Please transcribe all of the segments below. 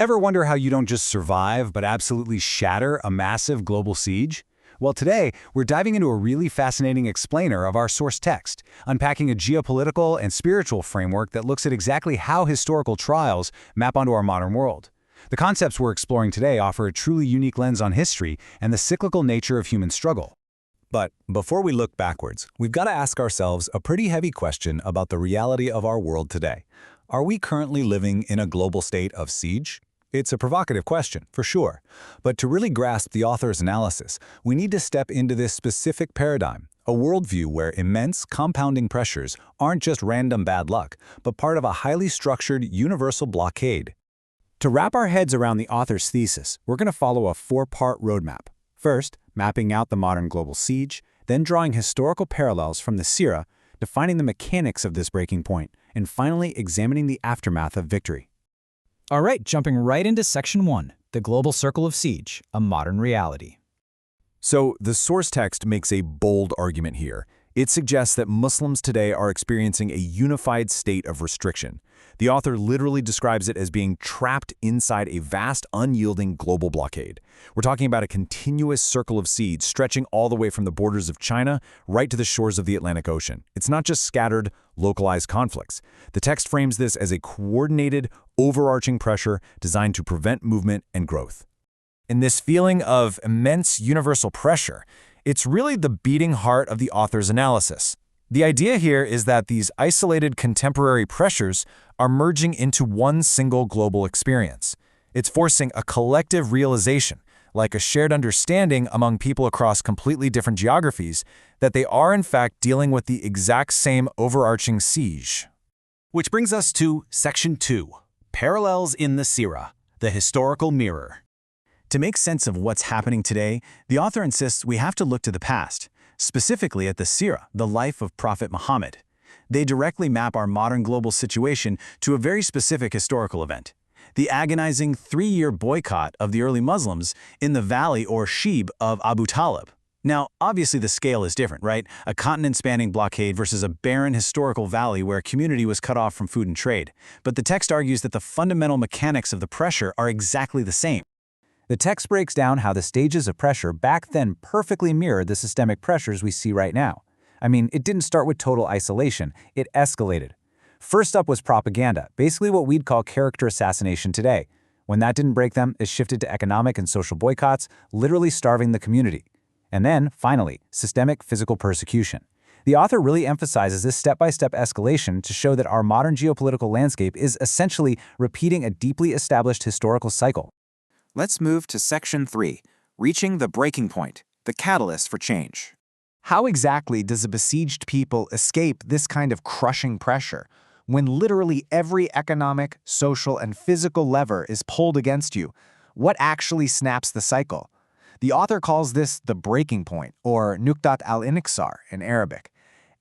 Ever wonder how you don't just survive, but absolutely shatter a massive global siege? Well, today, we're diving into a really fascinating explainer of our source text, unpacking a geopolitical and spiritual framework that looks at exactly how historical trials map onto our modern world. The concepts we're exploring today offer a truly unique lens on history and the cyclical nature of human struggle. But before we look backwards, we've got to ask ourselves a pretty heavy question about the reality of our world today. Are we currently living in a global state of siege? It's a provocative question, for sure. But to really grasp the author's analysis, we need to step into this specific paradigm, a worldview where immense, compounding pressures aren't just random bad luck, but part of a highly structured, universal blockade. To wrap our heads around the author's thesis, we're going to follow a four-part roadmap. First, mapping out the modern global siege, then drawing historical parallels from the Seerah, defining the mechanics of this breaking point, and finally examining the aftermath of victory. All right, jumping right into Section 1, the Global Circle of Siege, a Modern Reality. So, the source text makes a bold argument here. It suggests that Muslims today are experiencing a unified state of restriction. The author literally describes it as being trapped inside a vast, unyielding global blockade. We're talking about a continuous circle of siege stretching all the way from the borders of China right to the shores of the Atlantic Ocean. It's not just scattered, localized conflicts. The text frames this as a coordinated, overarching pressure designed to prevent movement and growth. In this feeling of immense universal pressure, it's really the beating heart of the author's analysis. The idea here is that these isolated contemporary pressures are merging into one single global experience. It's forcing a collective realization, like a shared understanding among people across completely different geographies, that they are in fact dealing with the exact same overarching siege. Which brings us to Section 2, Parallels in the Seerah, the Historical Mirror. To make sense of what's happening today, the author insists we have to look to the past, specifically at the Seerah, the life of Prophet Muhammad. They directly map our modern global situation to a very specific historical event, the agonizing 3-year boycott of the early Muslims in the valley or Shi'b of Abi Talib. Now, obviously the scale is different, right? A continent-spanning blockade versus a barren historical valley where a community was cut off from food and trade. But the text argues that the fundamental mechanics of the pressure are exactly the same. The text breaks down how the stages of pressure back then perfectly mirrored the systemic pressures we see right now. I mean, it didn't start with total isolation, it escalated. First up was propaganda, basically what we'd call character assassination today. When that didn't break them, it shifted to economic and social boycotts, literally starving the community. And then, finally, systemic physical persecution. The author really emphasizes this step-by-step escalation to show that our modern geopolitical landscape is essentially repeating a deeply established historical cycle. Let's move to Section 3, Reaching the Breaking Point, the Catalyst for Change. How exactly does a besieged people escape this kind of crushing pressure when literally every economic, social, and physical lever is pulled against you? What actually snaps the cycle? The author calls this the breaking point, or Naqta al-inksar in Arabic.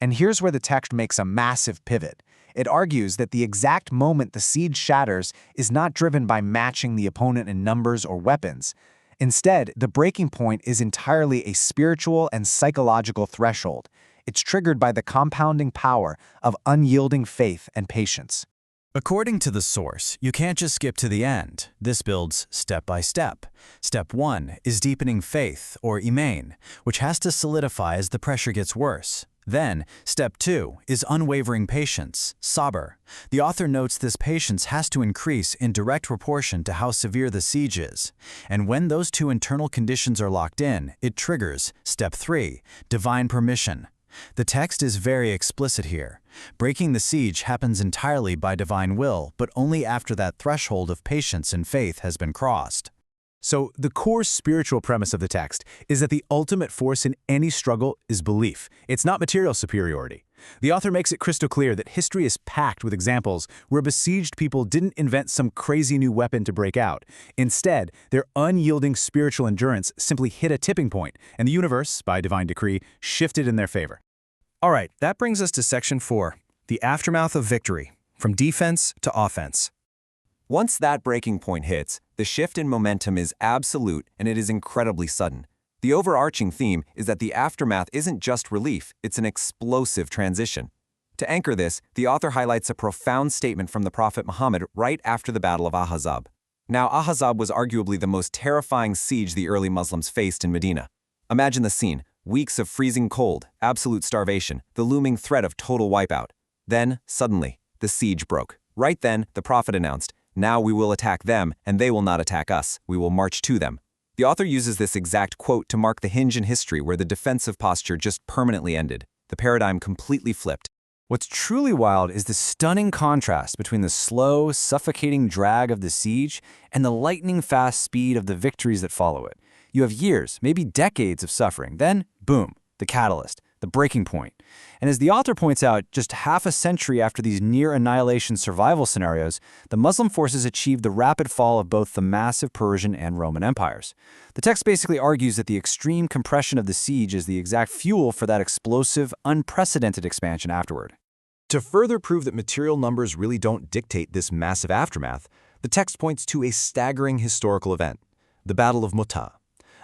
And here's where the text makes a massive pivot. It argues that the exact moment the siege shatters is not driven by matching the opponent in numbers or weapons. Instead, the breaking point is entirely a spiritual and psychological threshold. It's triggered by the compounding power of unyielding faith and patience. According to the source, you can't just skip to the end. This builds step by step. Step 1 is deepening faith, or Iman, which has to solidify as the pressure gets worse. Then, step 2 is unwavering patience, sabr. The author notes this patience has to increase in direct proportion to how severe the siege is. And when those two internal conditions are locked in, it triggers step 3, divine permission. The text is very explicit here. Breaking the siege happens entirely by divine will, but only after that threshold of patience and faith has been crossed. So, the core spiritual premise of the text is that the ultimate force in any struggle is belief. It's not material superiority. The author makes it crystal clear that history is packed with examples where besieged people didn't invent some crazy new weapon to break out. Instead, their unyielding spiritual endurance simply hit a tipping point, and the universe, by divine decree, shifted in their favor. All right, that brings us to Section 4, the aftermath of victory, from defense to offense. Once that breaking point hits, the shift in momentum is absolute and it is incredibly sudden. The overarching theme is that the aftermath isn't just relief, it's an explosive transition. To anchor this, the author highlights a profound statement from the Prophet Muhammad right after the Battle of Ahzab. Now, Ahzab was arguably the most terrifying siege the early Muslims faced in Medina. Imagine the scene: weeks of freezing cold, absolute starvation, the looming threat of total wipeout. Then, suddenly, the siege broke. Right then, the Prophet announced, "Now we will attack them, and they will not attack us. We will march to them." The author uses this exact quote to mark the hinge in history where the defensive posture just permanently ended. The paradigm completely flipped. What's truly wild is the stunning contrast between the slow, suffocating drag of the siege and the lightning-fast speed of the victories that follow it. You have years, maybe decades of suffering. Then, boom, the catalyst, the breaking point. And as the author points out, just half a century after these near-annihilation survival scenarios, the Muslim forces achieved the rapid fall of both the massive Persian and Roman empires. The text basically argues that the extreme compression of the siege is the exact fuel for that explosive, unprecedented expansion afterward. To further prove that material numbers really don't dictate this massive aftermath, the text points to a staggering historical event, the Battle of Mu'tah.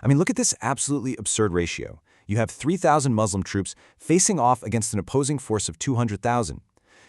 I mean, look at this absolutely absurd ratio. You have 3,000 Muslim troops facing off against an opposing force of 200,000.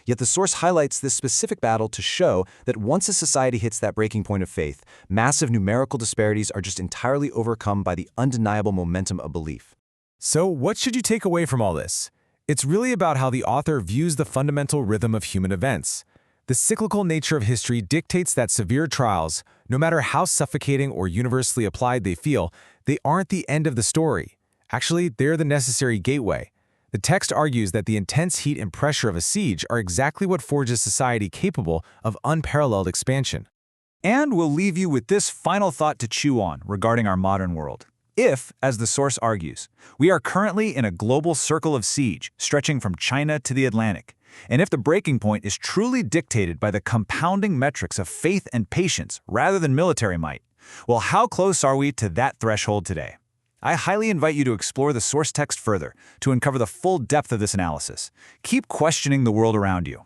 Yet the source highlights this specific battle to show that once a society hits that breaking point of faith, massive numerical disparities are just entirely overcome by the undeniable momentum of belief. So, what should you take away from all this? It's really about how the author views the fundamental rhythm of human events. The cyclical nature of history dictates that severe trials, no matter how suffocating or universally applied they feel, they aren't the end of the story. Actually, they're the necessary gateway. The text argues that the intense heat and pressure of a siege are exactly what forges society capable of unparalleled expansion. And we'll leave you with this final thought to chew on regarding our modern world. If, as the source argues, we are currently in a global circle of siege stretching from China to the Atlantic, and if the breaking point is truly dictated by the compounding metrics of faith and patience rather than military might, well, how close are we to that threshold today? I highly invite you to explore the source text further to uncover the full depth of this analysis. Keep questioning the world around you.